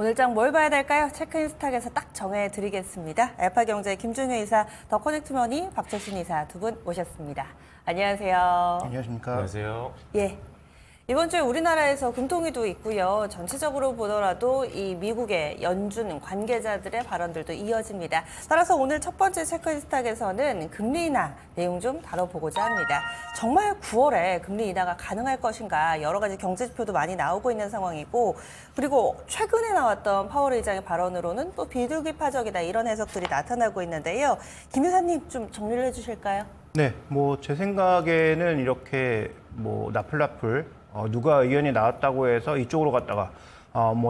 오늘 장 뭘 봐야 될까요? 체크인스탁에서 딱 정해드리겠습니다. 알파경제 김준효 이사, 더 커넥트머니 박철신 이사 두 분 모셨습니다. 안녕하세요. 안녕하십니까. 안녕하세요. 예. 이번 주에 우리나라에서 금통위도 있고요. 전체적으로 보더라도 이 미국의 연준 관계자들의 발언들도 이어집니다. 따라서 오늘 첫 번째 체크인스탁에서는 금리 인하 내용 좀 다뤄보고자 합니다. 정말 9월에 금리 인하가 가능할 것인가 여러 가지 경제 지표도 많이 나오고 있는 상황이고 그리고 최근에 나왔던 파월 의장의 발언으로는 또 비둘기파적이다 이런 해석들이 나타나고 있는데요. 김 이사님 좀 정리를 해주실까요? 네, 제 생각에는 이렇게 나풀나풀 누가 의견이 나왔다고 해서 이쪽으로 갔다가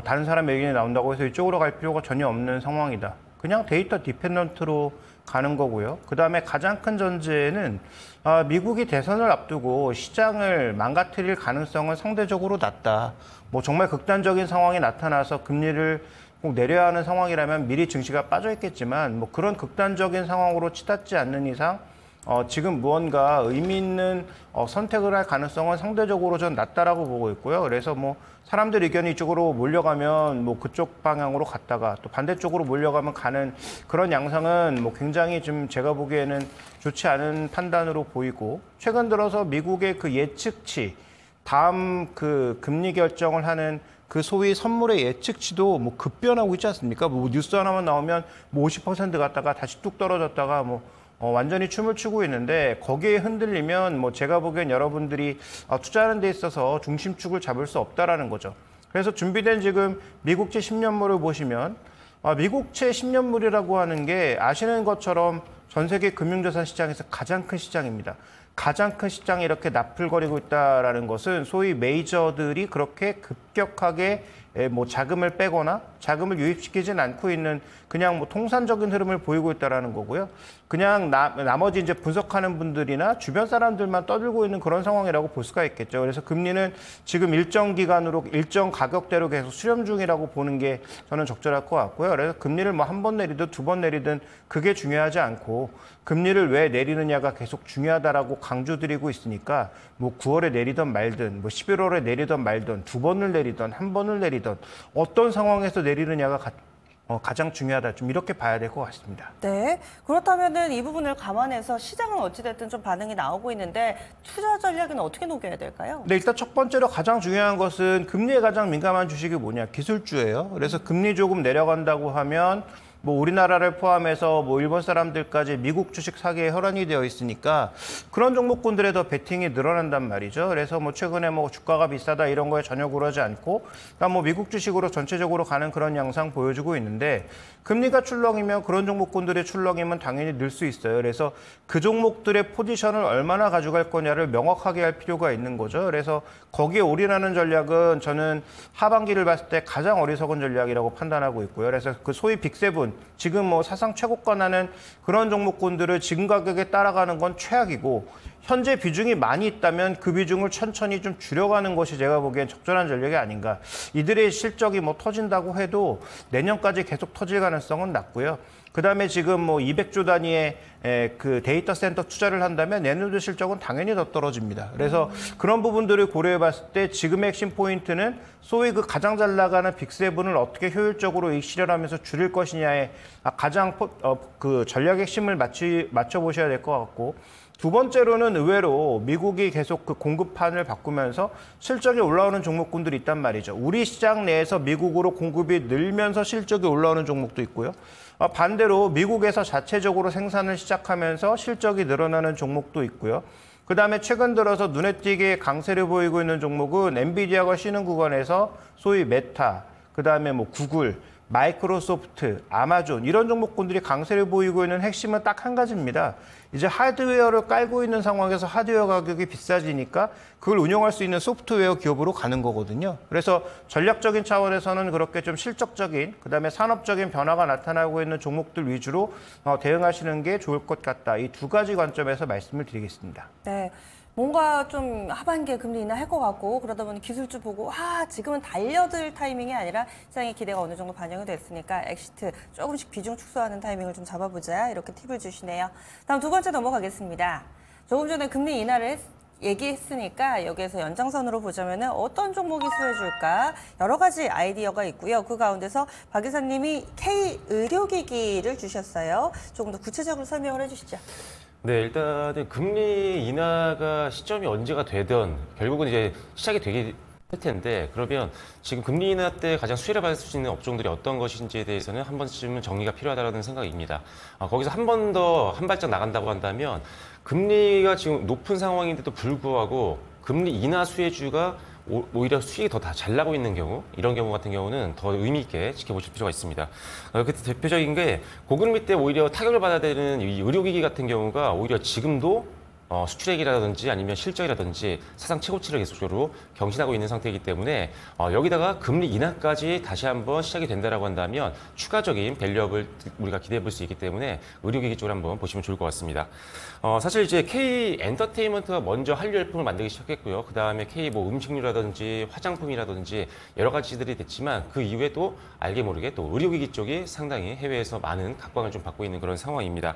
다른 사람의 의견이 나온다고 해서 이쪽으로 갈 필요가 전혀 없는 상황이다. 그냥 데이터 디펜던트로 가는 거고요. 그다음에 가장 큰 전제는 미국이 대선을 앞두고 시장을 망가뜨릴 가능성은 상대적으로 낮다. 정말 극단적인 상황이 나타나서 금리를 꼭 내려야 하는 상황이라면 미리 증시가 빠져 있겠지만 그런 극단적인 상황으로 치닫지 않는 이상 지금 무언가 의미 있는 선택을 할 가능성은 상대적으로 전 낮다라고 보고 있고요. 그래서 사람들 의견이 이쪽으로 몰려가면 그쪽 방향으로 갔다가 또 반대쪽으로 몰려가면 가는 그런 양상은 굉장히 좀 제가 보기에는 좋지 않은 판단으로 보이고 최근 들어서 미국의 그 예측치 다음 그 금리 결정을 하는 그 소위 선물의 예측치도 급변하고 있지 않습니까? 뉴스 하나만 나오면 50% 갔다가 다시 뚝 떨어졌다가 완전히 춤을 추고 있는데 거기에 흔들리면 제가 보기엔 여러분들이 투자하는 데 있어서 중심축을 잡을 수 없다라는 거죠. 그래서 준비된 지금 미국채 10년물을 보시면 미국채 10년물이라고 하는 게 아시는 것처럼 전 세계 금융자산 시장에서 가장 큰 시장입니다. 가장 큰 시장이 이렇게 나풀거리고 있다라는 것은 소위 메이저들이 그렇게 급격하게 자금을 빼거나 자금을 유입시키진 않고 있는 그냥 통산적인 흐름을 보이고 있다라는 거고요. 그냥 나머지 이제 분석하는 분들이나 주변 사람들만 떠들고 있는 그런 상황이라고 볼 수가 있겠죠. 그래서 금리는 지금 일정 기간으로 일정 가격대로 계속 수렴 중이라고 보는 게 저는 적절할 것 같고요. 그래서 금리를 한 번 내리든 두 번 내리든 그게 중요하지 않고 금리를 왜 내리느냐가 계속 중요하다라고 강조드리고 있으니까 9월에 내리던 말든 11월에 내리던 말든 두 번을 내리던 한 번을 내리던 어떤 상황에서 내리느냐가 가장 중요하다. 좀 이렇게 봐야 될 것 같습니다. 네. 그렇다면은 이 부분을 감안해서 시장은 어찌됐든 좀 반응이 나오고 있는데 투자 전략은 어떻게 녹여야 될까요? 네, 일단 첫 번째로 가장 중요한 것은 금리에 가장 민감한 주식이 뭐냐? 기술주예요. 그래서 금리 조금 내려간다고 하면 우리나라를 포함해서 일본 사람들까지 미국 주식 사기에 혈안이 되어 있으니까 그런 종목군들에 더 베팅이 늘어난단 말이죠. 그래서 최근에 주가가 비싸다 이런 거에 전혀 그러지 않고 미국 주식으로 전체적으로 가는 그런 양상 보여주고 있는데 금리가 출렁이면 그런 종목군들의 출렁임은 당연히 늘 수 있어요. 그래서 그 종목들의 포지션을 얼마나 가져갈 거냐를 명확하게 할 필요가 있는 거죠. 그래서 거기에 올인하는 전략은 저는 하반기를 봤을 때 가장 어리석은 전략이라고 판단하고 있고요. 그래서 그 소위 빅세븐 지금 사상 최고가 나는 그런 종목군들을 지금 가격에 따라가는 건 최악이고 현재 비중이 많이 있다면 그 비중을 천천히 좀 줄여가는 것이 제가 보기엔 적절한 전략이 아닌가. 이들의 실적이 터진다고 해도 내년까지 계속 터질 가능성은 낮고요. 그다음에 지금 200조 단위의 그 데이터 센터 투자를 한다면 내년도 실적은 당연히 더 떨어집니다. 그래서 그런 부분들을 고려해 봤을 때 지금의 핵심 포인트는 소위 그 가장 잘 나가는 빅세븐을 어떻게 효율적으로 실현하면서 줄일 것이냐에 가장 그 전략의 핵심을 맞춰 보셔야 될 것 같고 두 번째로는 의외로 미국이 계속 그 공급판을 바꾸면서 실적이 올라오는 종목군들이 있단 말이죠. 우리 시장 내에서 미국으로 공급이 늘면서 실적이 올라오는 종목도 있고요. 반대로 미국에서 자체적으로 생산을 시작하면서 실적이 늘어나는 종목도 있고요. 그다음에 최근 들어서 눈에 띄게 강세를 보이고 있는 종목은 엔비디아가 쉬는 구간에서 소위 메타, 그다음에 구글, 마이크로소프트, 아마존 이런 종목군들이 강세를 보이고 있는 핵심은 딱 한 가지입니다. 이제 하드웨어를 깔고 있는 상황에서 하드웨어 가격이 비싸지니까 그걸 운영할 수 있는 소프트웨어 기업으로 가는 거거든요. 그래서 전략적인 차원에서는 그렇게 좀 실적적인 그다음에 산업적인 변화가 나타나고 있는 종목들 위주로 대응하시는 게 좋을 것 같다. 이 두 가지 관점에서 말씀을 드리겠습니다. 네. 뭔가 좀 하반기에 금리 인하할 것 같고 그러다 보니 기술주 보고 지금은 달려들 타이밍이 아니라 시장의 기대가 어느 정도 반영이 됐으니까 엑시트 조금씩 비중 축소하는 타이밍을 좀 잡아보자 이렇게 팁을 주시네요. 다음 두 번째 넘어가겠습니다. 조금 전에 금리 인하를 얘기했으니까 여기에서 연장선으로 보자면 어떤 종목이 수혜줄까 여러 가지 아이디어가 있고요. 그 가운데서 박 이사님이 K의료기기를 주셨어요. 조금 더 구체적으로 설명을 해주시죠. 네, 일단은 금리 인하가 시점이 언제가 되든 결국은 이제 시작이 되게 할 텐데 그러면 지금 금리 인하 때 가장 수혜를 받을 수 있는 업종들이 어떤 것인지에 대해서는 한 번쯤은 정리가 필요하다는 생각입니다. 거기서 한 번 더 한 발짝 나간다고 한다면 금리가 지금 높은 상황인데도 불구하고 금리 인하 수혜주가 오히려 수익이 더 잘 나고 있는 경우, 이런 경우 같은 경우는 더 의미 있게 지켜보실 필요가 있습니다. 그 대표적인 게 고금리 때 오히려 타격을 받아야 되는 이 의료기기 같은 경우가 오히려 지금도 수출액이라든지 아니면 실적이라든지 사상 최고치를 계속적으로 경신하고 있는 상태이기 때문에 여기다가 금리 인하까지 다시 한번 시작이 된다라고 한다면 추가적인 밸류업을 우리가 기대해 볼 수 있기 때문에 의료기기 쪽을 한번 보시면 좋을 것 같습니다. 사실 이제 K 엔터테인먼트가 먼저 한류 열풍을 만들기 시작했고요. 그 다음에 K 뭐 음식료라든지 화장품이라든지 여러 가지들이 됐지만 그 이후에 또 알게 모르게 또 의료기기 쪽이 상당히 해외에서 많은 각광을 좀 받고 있는 그런 상황입니다.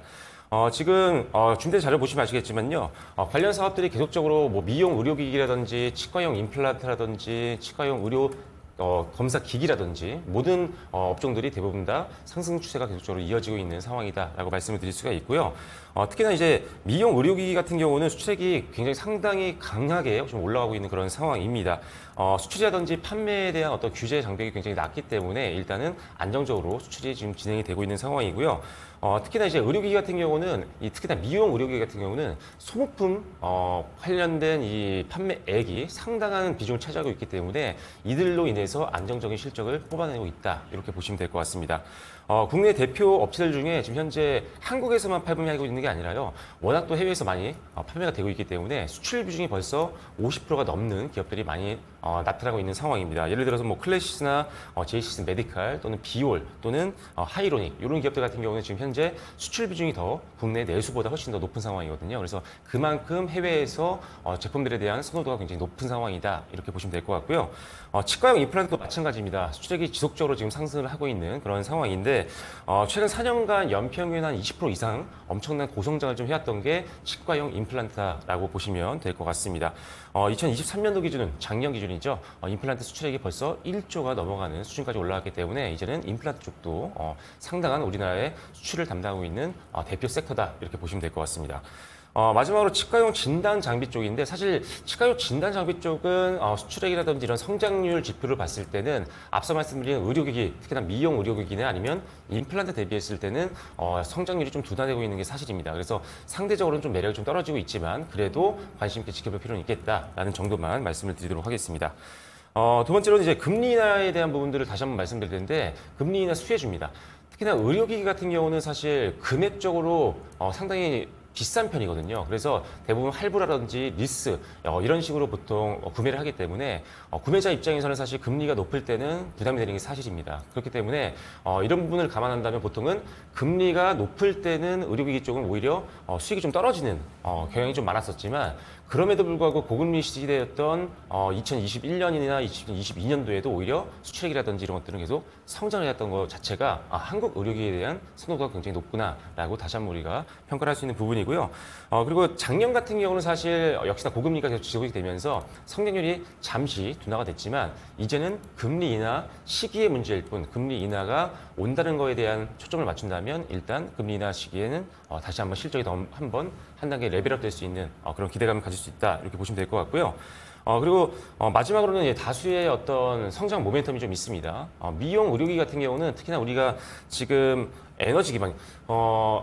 지금 준비된 자료 보시면 아시겠지만요. 관련 사업들이 계속적으로 뭐 미용 의료기기라든지 치과용 임플란트라든지 치과용 의료 검사 기기라든지 모든 업종들이 대부분 다 상승 추세가 계속적으로 이어지고 있는 상황이다라고 말씀을 드릴 수가 있고요. 특히나 이제 미용 의료기기 같은 경우는 수출액이 굉장히 상당히 강하게 좀 올라가고 있는 그런 상황입니다. 수출이라든지 판매에 대한 어떤 규제 장벽이 굉장히 낮기 때문에 일단은 안정적으로 수출이 지금 진행이 되고 있는 상황이고요. 특히나 이제 의료기기 같은 경우는 특히나 미용 의료기기 같은 경우는 소모품 관련된 이 판매액이 상당한 비중을 차지하고 있기 때문에 이들로 인해서 안정적인 실적을 뽑아내고 있다 이렇게 보시면 될 것 같습니다. 국내 대표 업체들 중에 지금 현재 한국에서만 판매하고 있는 게 아니라요. 워낙 또 해외에서 많이 판매가 되고 있기 때문에 수출 비중이 벌써 50%가 넘는 기업들이 많이 나타나고 있는 상황입니다. 예를 들어서 뭐 클래시스나 제이시스 메디칼 또는 비올 또는 하이로닉 이런 기업들 같은 경우는 지금 현재 수출 비중이 더 국내 내수보다 훨씬 더 높은 상황이거든요. 그래서 그만큼 해외에서 제품들에 대한 선호도가 굉장히 높은 상황이다 이렇게 보시면 될 것 같고요. 치과용 임플란트도 마찬가지입니다. 수출액이 지속적으로 지금 상승을 하고 있는 그런 상황인데 최근 4년간 연평균 한 20% 이상 엄청난 고성장을 좀 해왔던 게 치과용 임플란트라고 보시면 될 것 같습니다. 2023년도 기준은 작년 기준이죠. 임플란트 수출액이 벌써 1조가 넘어가는 수준까지 올라왔기 때문에 이제는 임플란트 쪽도 상당한 우리나라의 수출을 담당하고 있는 대표 섹터다 이렇게 보시면 될 것 같습니다. 마지막으로 치과용 진단 장비 쪽인데 사실 치과용 진단 장비 쪽은 수출액이라든지 이런 성장률 지표를 봤을 때는 앞서 말씀드린 의료기기, 특히나 미용 의료기기나 아니면 임플란트 대비했을 때는 성장률이 좀 둔화되고 있는 게 사실입니다. 그래서 상대적으로는 좀 매력이 좀 떨어지고 있지만 그래도 관심 있게 지켜볼 필요는 있겠다라는 정도만 말씀을 드리도록 하겠습니다. 두 번째로는 이제 금리 인하에 대한 부분들을 다시 한번 말씀드릴 텐데 금리 인하 수혜주입니다. 특히나 의료기기 같은 경우는 사실 금액적으로 상당히 비싼 편이거든요. 그래서 대부분 할부라든지 리스 이런 식으로 보통 구매를 하기 때문에 구매자 입장에서는 사실 금리가 높을 때는 부담이 되는 게 사실입니다. 그렇기 때문에 이런 부분을 감안한다면 보통은 금리가 높을 때는 의료기기 쪽은 오히려 수익이 좀 떨어지는 경향이 좀 많았었지만 그럼에도 불구하고 고금리 시대였던 2021년이나 2022년도에도 오히려 수출액이라든지 이런 것들은 계속 성장을 했던 것 자체가 한국 의료기기에 대한 선호도가 굉장히 높구나라고 다시 한번 우리가 평가를 할 수 있는 부분이고요. 그리고 작년 같은 경우는 사실 역시나 고금리가 계속 지속이 되면서 성장률이 잠시 둔화가 됐지만 이제는 금리 인하 시기의 문제일 뿐 금리 인하가 온다는 거에 대한 초점을 맞춘다면 일단 금리 인하 시기에는 다시 한번 실적이 더 한 단계 레벨업 될 수 있는 그런 기대감을 가질 수 있다 이렇게 보시면 될 것 같고요. 그리고 마지막으로는 다수의 어떤 성장 모멘텀이 좀 있습니다. 미용 의료기 같은 경우는 특히나 우리가 지금 에너지 기반,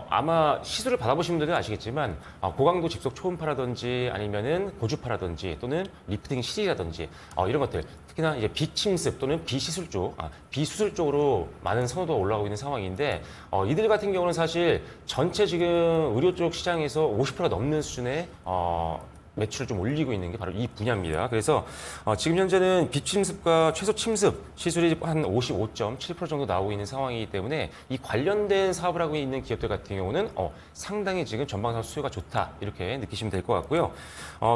아마 시술을 받아보신 분들은 아시겠지만 고강도 집속 초음파라든지 아니면은 고주파라든지 또는 리프팅 CT라든지 이런 것들 특히나 이제 비침습 또는 비시술 쪽, 비수술 쪽으로 많은 선호도가 올라가고 있는 상황인데 이들 같은 경우는 사실 전체 지금 의료 쪽 시장에서 50%가 넘는 수준의 매출을 좀 올리고 있는 게 바로 이 분야입니다. 그래서 지금 현재는 비침습과 최소 침습 시술이 한 55.7% 정도 나오고 있는 상황이기 때문에 이 관련된 사업을 하고 있는 기업들 같은 경우는 상당히 지금 전방상 수요가 좋다 이렇게 느끼시면 될 것 같고요.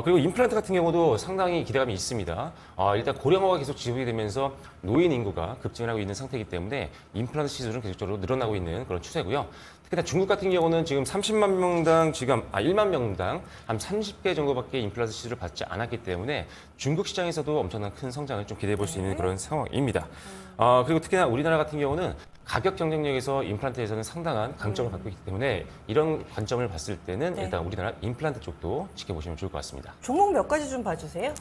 그리고 임플란트 같은 경우도 상당히 기대감이 있습니다. 일단 고령화가 계속 지속이 되면서 노인 인구가 급증을 하고 있는 상태이기 때문에 임플란트 시술은 계속적으로 늘어나고 있는 그런 추세고요. 특히나 중국 같은 경우는 지금 30만 명당 1만 명당 한 30개 정도밖에 인플레이션 수주를 받지 않았기 때문에 중국 시장에서도 엄청난 큰 성장을 좀 기대해 볼 수 있는 그런 상황입니다. 그리고 특히나 우리나라 같은 경우는 가격 경쟁력에서 임플란트에서는 상당한 강점을 갖고 있기 때문에 이런 관점을 봤을 때는 네. 일단 우리나라 임플란트 쪽도 지켜보시면 좋을 것 같습니다. 종목 몇 가지 좀 봐주세요.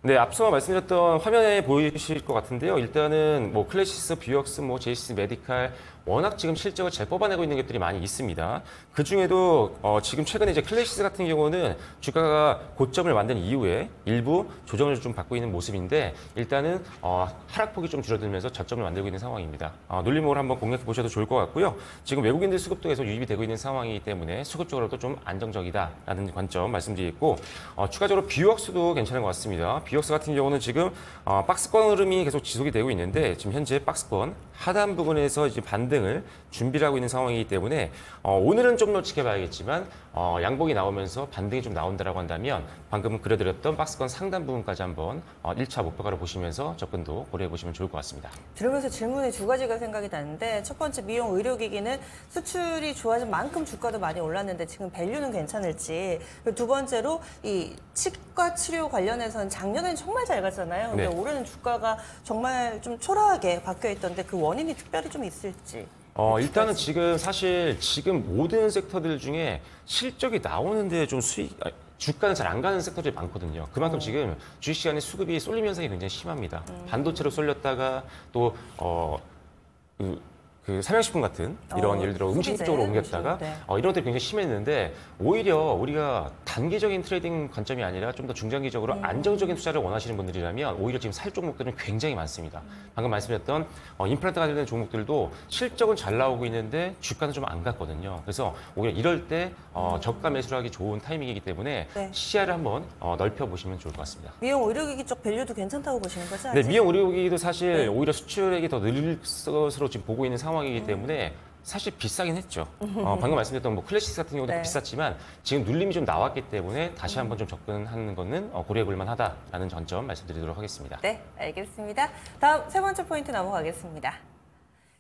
네, 앞서 말씀드렸던 화면에 보이실 것 같은데요. 일단은 뭐 클래시스, 뷰역스, 뭐 제이시스 메디칼 워낙 지금 실적을 잘 뽑아내고 있는 것들이 많이 있습니다. 그 중에도 지금 최근에 이제 클래시스 같은 경우는 주가가 고점을 만든 이후에 일부 조정을 좀 받고 있는 모습인데 일단은 하락폭이 좀 줄어들면서 저점을 만들고 있는 상황입니다. 눌림목을 한번 공략해 보셔도 좋을 것 같고요. 지금 외국인들 수급도 계속 유입이 되고 있는 상황이기 때문에 수급적으로도 좀 안정적이다라는 관점 말씀드리겠고 추가적으로 뷰역스도 괜찮은 것 같습니다. 뷰역스 같은 경우는 지금 박스권 흐름이 계속 지속이 되고 있는데 지금 현재 박스권 하단 부분에서 이제 반등을 준비를 하고 있는 상황이기 때문에 오늘은 좀 더 지켜봐야겠지만 양봉이 나오면서 반등이 좀 나온다라고 한다면 방금 그려드렸던 박스권 상단 부분까지 한번 1차 목표가를 보시면서 접근도 고려해 보시면 좋을 것 같습니다. 들으면서 질문이 두 가지가 생각이 나는데 첫 번째 미용 의료기기는 수출이 좋아진 만큼 주가도 많이 올랐는데 지금 밸류는 괜찮을지 그리고 두 번째로 이 치과 치료 관련해서는 작년에는 정말 잘 갔잖아요. 근데 네. 올해는 주가가 정말 좀 초라하게 바뀌어 있던데 그 원인이 특별히 좀 있을지. 일단은 지금 모든 섹터들 중에 실적이 나오는데 좀 주가는 잘 안 가는 섹터들이 많거든요. 그만큼 지금 주식시장의 수급이 쏠림 현상이 굉장히 심합니다. 반도체로 쏠렸다가 또 그 삼양식품 같은 이런 예를 들어 음식 소비재, 쪽으로 옮겼다가 네. 이런 것들이 굉장히 심했는데 오히려 우리가 단기적인 트레이딩 관점이 아니라 좀 더 중장기적으로 안정적인 투자를 원하시는 분들이라면 오히려 지금 살 종목들은 굉장히 많습니다. 방금 말씀드렸던 임플란트 관련된 종목들도 실적은 잘 나오고 있는데 주가는 좀 안 갔거든요. 그래서 오히려 이럴 때 저가 매수를 하기 좋은 타이밍이기 때문에 네. 시야를 한번 넓혀보시면 좋을 것 같습니다. 미용 의료기기 쪽 밸류도 괜찮다고 보시는 거죠? 네, 아직? 미용 의료기기도 사실 네. 오히려 수출액이 더 늘릴 것으로 지금 보고 있는 상황이기 때문에 사실 비싸긴 했죠. 방금 말씀드렸던 뭐 클래시스 같은 경우도 네. 비쌌지만 지금 눌림이 좀 나왔기 때문에 다시 한번 좀 접근하는 거는 고려해 볼 만하다라는 전점 말씀드리도록 하겠습니다. 네, 알겠습니다. 다음 세 번째 포인트 넘어가겠습니다.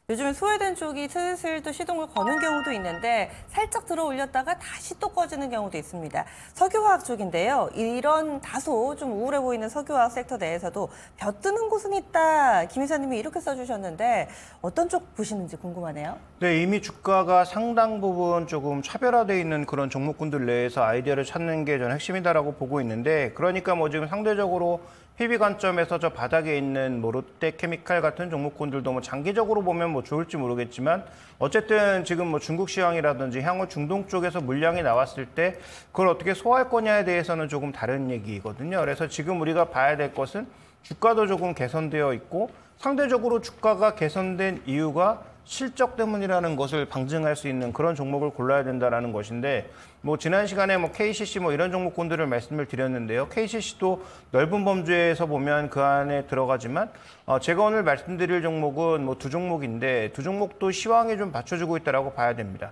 요즘에 소외된 쪽이 슬슬 또 시동을 거는 경우도 있는데 살짝 들어 올렸다가 다시 또 꺼지는 경우도 있습니다. 석유화학 쪽인데요. 이런 다소 좀 우울해 보이는 석유화학 섹터 내에서도 벼뜨는 곳은 있다. 김 이사님이 이렇게 써주셨는데 어떤 쪽 보시는지 궁금하네요. 네, 이미 주가가 상당 부분 조금 차별화되어 있는 그런 종목군들 내에서 아이디어를 찾는 게 저는 핵심이다라고 보고 있는데 그러니까 뭐 지금 상대적으로 PB 관점에서 저 바닥에 있는 뭐 롯데케미칼 같은 종목군들도 뭐 장기적으로 보면 뭐 좋을지 모르겠지만 어쨌든 지금 뭐 중국 시황이라든지 향후 중동 쪽에서 물량이 나왔을 때 그걸 어떻게 소화할 거냐에 대해서는 조금 다른 얘기거든요. 그래서 지금 우리가 봐야 될 것은 주가도 조금 개선되어 있고 상대적으로 주가가 개선된 이유가 실적 때문이라는 것을 방증할 수 있는 그런 종목을 골라야 된다라는 것인데 뭐 지난 시간에 뭐 KCC 뭐 이런 종목군들을 말씀을 드렸는데요. KCC도 넓은 범주에서 보면 그 안에 들어가지만 제가 오늘 말씀드릴 종목은 뭐 두 종목인데 두 종목도 시황에 좀 받쳐주고 있다라고 봐야 됩니다.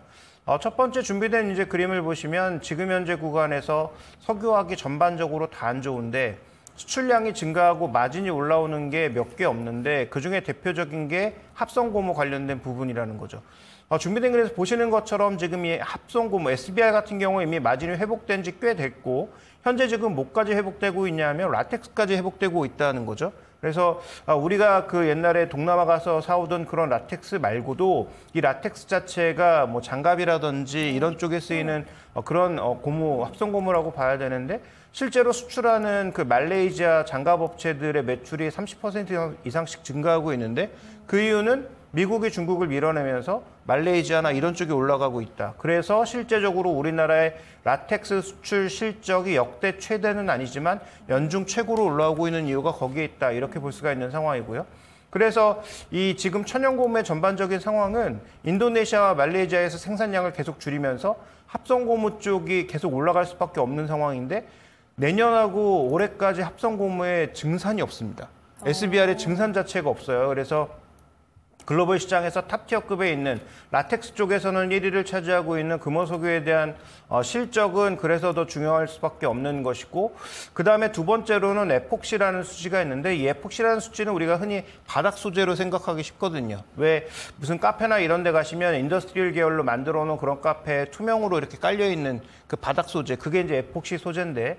첫 번째 준비된 이제 그림을 보시면 지금 현재 구간에서 석유화학이 전반적으로 다 안 좋은데 수출량이 증가하고 마진이 올라오는 게 몇 개 없는데 그중에 대표적인 게 합성고무 관련된 부분이라는 거죠. 준비된 그래서 보시는 것처럼 지금 이 합성고무 SBI 같은 경우에 이미 마진이 회복된 지 꽤 됐고 현재 지금 뭐까지 회복되고 있냐면 라텍스까지 회복되고 있다는 거죠. 그래서 우리가 그 옛날에 동남아 가서 사오던 그런 라텍스 말고도 이 라텍스 자체가 뭐 장갑이라든지 이런 쪽에 쓰이는 그런 고무, 합성고무라고 봐야 되는데 실제로 수출하는 그 말레이시아 장갑 업체들의 매출이 30% 이상씩 증가하고 있는데 그 이유는 미국이 중국을 밀어내면서 말레이시아나 이런 쪽이 올라가고 있다. 그래서 실제적으로 우리나라의 라텍스 수출 실적이 역대 최대는 아니지만 연중 최고로 올라오고 있는 이유가 거기에 있다. 이렇게 볼 수가 있는 상황이고요. 그래서 이 지금 천연고무의 전반적인 상황은 인도네시아와 말레이시아에서 생산량을 계속 줄이면서 합성고무 쪽이 계속 올라갈 수밖에 없는 상황인데 내년하고 올해까지 합성고무의 증산이 없습니다. SBR의 증산 자체가 없어요. 그래서 글로벌 시장에서 탑티어급에 있는 라텍스 쪽에서는 1위를 차지하고 있는 금호석유에 대한 실적은 그래서 더 중요할 수밖에 없는 것이고, 그다음에 두 번째로는 에폭시라는 수지가 있는데, 이 에폭시라는 수지는 우리가 흔히 바닥 소재로 생각하기 쉽거든요. 왜 무슨 카페나 이런 데 가시면 인더스트리얼 계열로 만들어 놓은 그런 카페에 투명으로 이렇게 깔려 있는 그 바닥 소재, 그게 이제 에폭시 소재인데,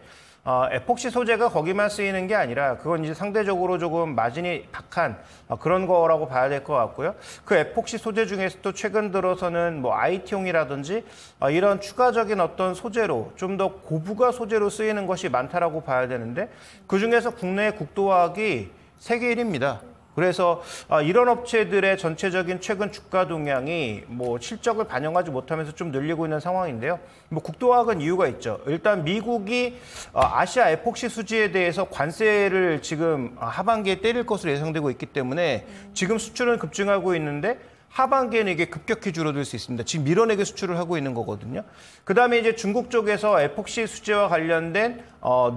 에폭시 소재가 거기만 쓰이는 게 아니라 그건 이제 상대적으로 조금 마진이 박한 그런 거라고 봐야 될 것 같고요. 그 에폭시 소재 중에서도 최근 들어서는 뭐 IT용이라든지 이런 추가적인 어떤 소재로 좀 더 고부가 소재로 쓰이는 것이 많다라고 봐야 되는데, 그중에서 국내 국도화학이 세계 1위입니다. 그래서 이런 업체들의 전체적인 최근 주가 동향이 뭐 실적을 반영하지 못하면서 좀 늘리고 있는 상황인데요. 뭐 국도화학은 이유가 있죠. 일단 미국이 아시아 에폭시 수지에 대해서 관세를 지금 하반기에 때릴 것으로 예상되고 있기 때문에 지금 수출은 급증하고 있는데 하반기에는 이게 급격히 줄어들 수 있습니다. 지금 밀어내기 수출을 하고 있는 거거든요. 그다음에 이제 중국 쪽에서 에폭시 수지와 관련된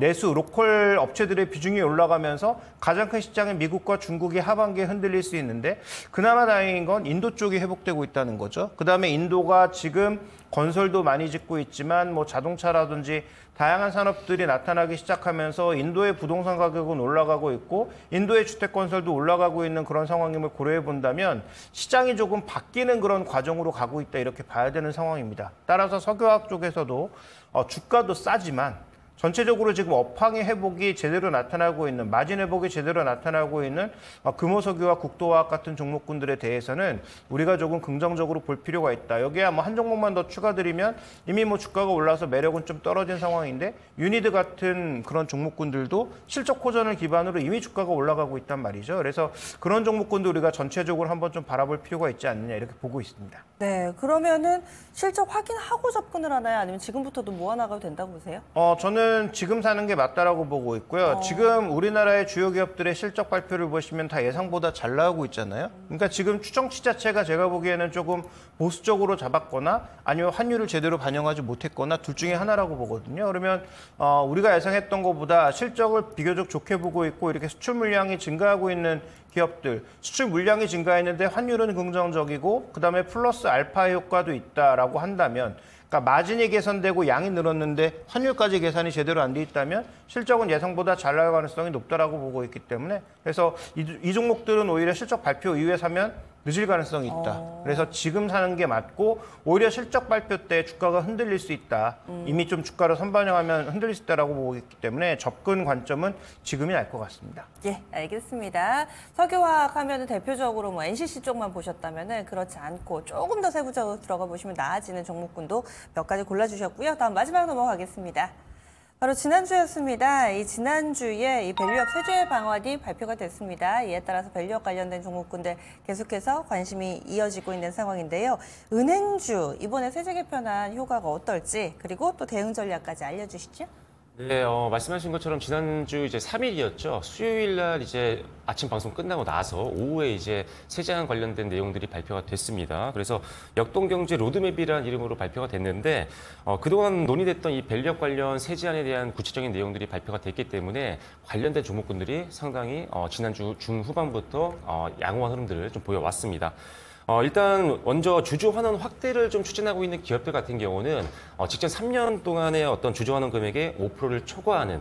내수 로컬 업체들의 비중이 올라가면서 가장 큰 시장인 미국과 중국이 하반기에 흔들릴 수 있는데, 그나마 다행인 건 인도 쪽이 회복되고 있다는 거죠. 그다음에 인도가 지금 건설도 많이 짓고 있지만 뭐 자동차라든지 다양한 산업들이 나타나기 시작하면서 인도의 부동산 가격은 올라가고 있고 인도의 주택 건설도 올라가고 있는 그런 상황임을 고려해 본다면 시장이 조금 바뀌는 그런 과정으로 가고 있다, 이렇게 봐야 되는 상황입니다. 따라서 석유화학 쪽에서도 주가도 싸지만 전체적으로 지금 업황의 회복이 제대로 나타나고 있는, 마진 회복이 제대로 나타나고 있는 금호석유와 국도화학 같은 종목군들에 대해서는 우리가 조금 긍정적으로 볼 필요가 있다. 여기에 뭐 한 종목만 더 추가드리면 이미 뭐 주가가 올라서 매력은 좀 떨어진 상황인데, 유니드 같은 그런 종목군들도 실적 호전을 기반으로 이미 주가가 올라가고 있단 말이죠. 그래서 그런 종목군도 우리가 전체적으로 한번 좀 바라볼 필요가 있지 않느냐, 이렇게 보고 있습니다. 네, 그러면은 실적 확인하고 접근을 하나요? 아니면 지금부터도 모아나가도 된다고 보세요? 저는 지금 사는 게 맞다라고 보고 있고요. 지금 우리나라의 주요 기업들의 실적 발표를 보시면 다 예상보다 잘 나오고 있잖아요. 그러니까 지금 추정치 자체가 제가 보기에는 조금 보수적으로 잡았거나 아니면 환율을 제대로 반영하지 못했거나 둘 중에 하나라고 보거든요. 그러면 우리가 예상했던 것보다 실적을 비교적 좋게 보고 있고 이렇게 수출 물량이 증가하고 있는 기업들, 수출 물량이 증가했는데 환율은 긍정적이고 그다음에 플러스 알파 효과도 있다라고 한다면, 그러니까 마진이 개선되고 양이 늘었는데 환율까지 계산이 제대로 안 돼 있다면 실적은 예상보다 잘 나올 가능성이 높다라고 보고 있기 때문에, 그래서 이 종목들은 오히려 실적 발표 이후에 사면 늦을 가능성이 있다. 그래서 지금 사는 게 맞고 오히려 실적 발표 때 주가가 흔들릴 수 있다. 이미 좀 주가를 선반영하면 흔들릴 수 있다라고 보고 있기 때문에 접근 관점은 지금이 날 것 같습니다. 예, 알겠습니다. 석유화학 하면은 대표적으로 뭐 NCC 쪽만 보셨다면은 그렇지 않고 조금 더 세부적으로 들어가 보시면 나아지는 종목군도 몇 가지 골라주셨고요. 다음 마지막 넘어가겠습니다. 바로 지난주였습니다. 이 지난주에 이 밸류업 세제 방안이 발표가 됐습니다. 이에 따라서 밸류업 관련된 종목군들 계속해서 관심이 이어지고 있는 상황인데요. 은행주 이번에 세제 개편안 효과가 어떨지, 그리고 또 대응 전략까지 알려주시죠. 네, 말씀하신 것처럼 지난주 이제 3일이었죠. 수요일 날 이제 아침 방송 끝나고 나서 오후에 이제 세제안 관련된 내용들이 발표가 됐습니다. 그래서 역동경제 로드맵이라는 이름으로 발표가 됐는데, 그동안 논의됐던 이 밸류업 관련 세제안에 대한 구체적인 내용들이 발표가 됐기 때문에 관련된 종목군들이 상당히 지난주 중후반부터 양호한 흐름들을 좀 보여왔습니다. 일단 먼저 주주 환원 확대를 좀 추진하고 있는 기업들 같은 경우는 직전 3년 동안의 어떤 주주 환원 금액의 5%를 초과하는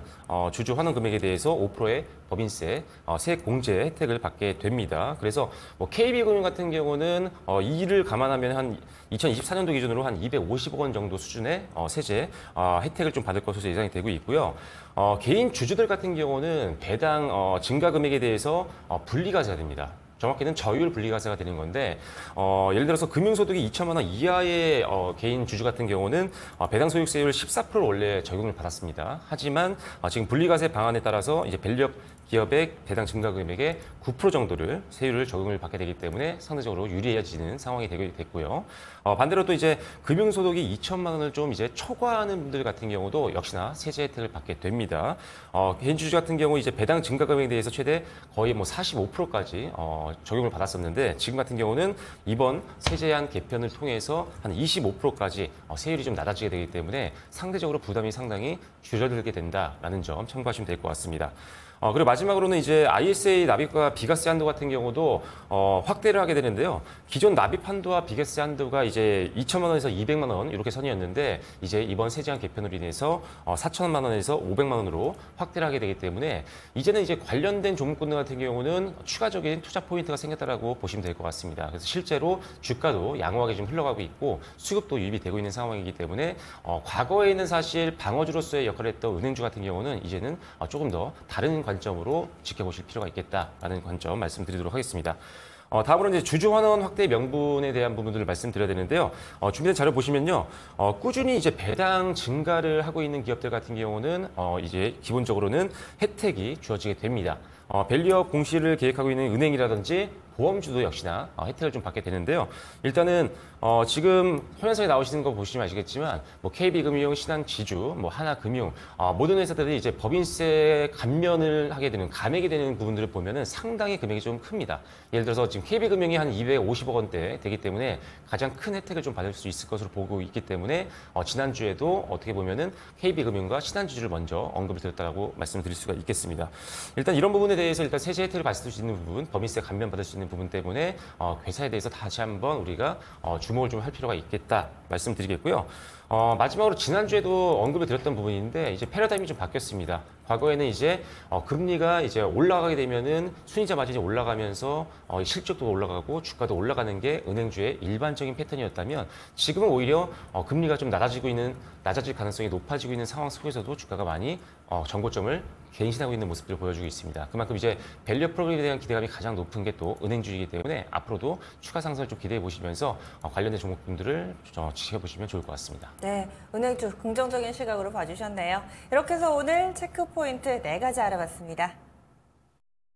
주주 환원 금액에 대해서 5%의 법인세, 세액 공제 혜택을 받게 됩니다. 그래서 뭐 KB금융 같은 경우는 이를 감안하면 한 2024년도 기준으로 한 250억 원 정도 수준의 세제 혜택을 좀 받을 것으로 예상이 되고 있고요. 개인 주주들 같은 경우는 배당 증가 금액에 대해서 분리과세가 됩니다. 정확히는 저율 분리과세가 되는 건데, 예를 들어서 금융소득이 2천만 원 이하의 개인 주주 같은 경우는 배당 소득세율 14%를 원래 적용을 받았습니다. 하지만 지금 분리과세 방안에 따라서 이제 밸류업 기업의 배당 증가 금액의 9% 정도를 세율을 적용을 받게 되기 때문에 상대적으로 유리해지는 상황이 되게 됐고요. 반대로 또 이제 금융소득이 2천만 원을 좀 이제 초과하는 분들 같은 경우도 역시나 세제 혜택을 받게 됩니다. 개인 주주 같은 경우 이제 배당 증가 금액에 대해서 최대 거의 뭐 45%까지 적용을 받았었는데, 지금 같은 경우는 이번 세제안 개편을 통해서 한 25%까지 세율이 좀 낮아지게 되기 때문에 상대적으로 부담이 상당히 줄어들게 된다라는 점 참고하시면 될 것 같습니다. 그리고 마지막으로는 이제 ISA 납입과 비과세 한도 같은 경우도 확대를 하게 되는데요. 기존 납입 한도와 비과세 한도가 이제 2천만 원에서 200만 원 이렇게 선이었는데 이제 이번 세제안 개편으로 인해서 4천만 원에서 500만 원으로 확대를 하게 되기 때문에 이제는 이제 관련된 조문권들 같은 경우는 추가적인 투자 포인트가 생겼다라고 보시면 될 것 같습니다. 그래서 실제로 주가도 양호하게 좀 흘러가고 있고 수급도 유입이 되고 있는 상황이기 때문에 과거에는 사실 방어주로서의 역할을 했던 은행주 같은 경우는 이제는 조금 더 다른 관점으로 지켜보실 필요가 있겠다라는 관점 말씀드리도록 하겠습니다. 다음으로 이제 주주환원 확대 명분에 대한 부분들을 말씀드려야 되는데요. 준비된 자료 보시면요. 꾸준히 이제 배당 증가를 하고 있는 기업들 같은 경우는 이제 기본적으로는 혜택이 주어지게 됩니다. 밸류업 공시를 계획하고 있는 은행이라든지 보험주도 역시나 혜택을 좀 받게 되는데요. 일단은 지금 화면상에 나오시는 거 보시면 아시겠지만 뭐 KB금융, 신한지주, 뭐 하나금융 모든 회사들이 이제 법인세 감면을 하게 되는 감액이 되는 부분들을 보면은 상당히 금액이 좀 큽니다. 예를 들어서 지금 KB금융이 한 250억 원대 되기 때문에 가장 큰 혜택을 좀 받을 수 있을 것으로 보고 있기 때문에 지난주에도 어떻게 보면은 KB금융과 신한지주를 먼저 언급을 드렸다고 말씀드릴 수가 있겠습니다. 일단 이런 부분에 대해서 일단 세제 혜택을 받을 수 있는 부분, 법인세 감면 받을 수 있는 부분 때문에 회사에 대해서 다시 한번 우리가 주목을 좀 할 필요가 있겠다 말씀드리겠고요. 마지막으로 지난주에도 언급을 드렸던 부분인데 이제 패러다임이 좀 바뀌었습니다. 과거에는 이제 금리가 이제 올라가게 되면은 순이자 마진이 올라가면서 실적도 올라가고 주가도 올라가는 게 은행주의 일반적인 패턴이었다면 지금은 오히려 금리가 좀 낮아질 가능성이 높아지고 있는 상황 속에서도 주가가 많이 정고점을 갱신하고 있는 모습들을 보여주고 있습니다. 그만큼 이제 밸류 프로그램에 대한 기대감이 가장 높은 게 또 은행주이기 때문에 앞으로도 추가 상승을 좀 기대해 보시면서 관련된 종목분들을 지켜보시면 좋을 것 같습니다. 네, 은행주 긍정적인 시각으로 봐주셨네요. 이렇게 해서 오늘 체크포인트 4가지 알아봤습니다.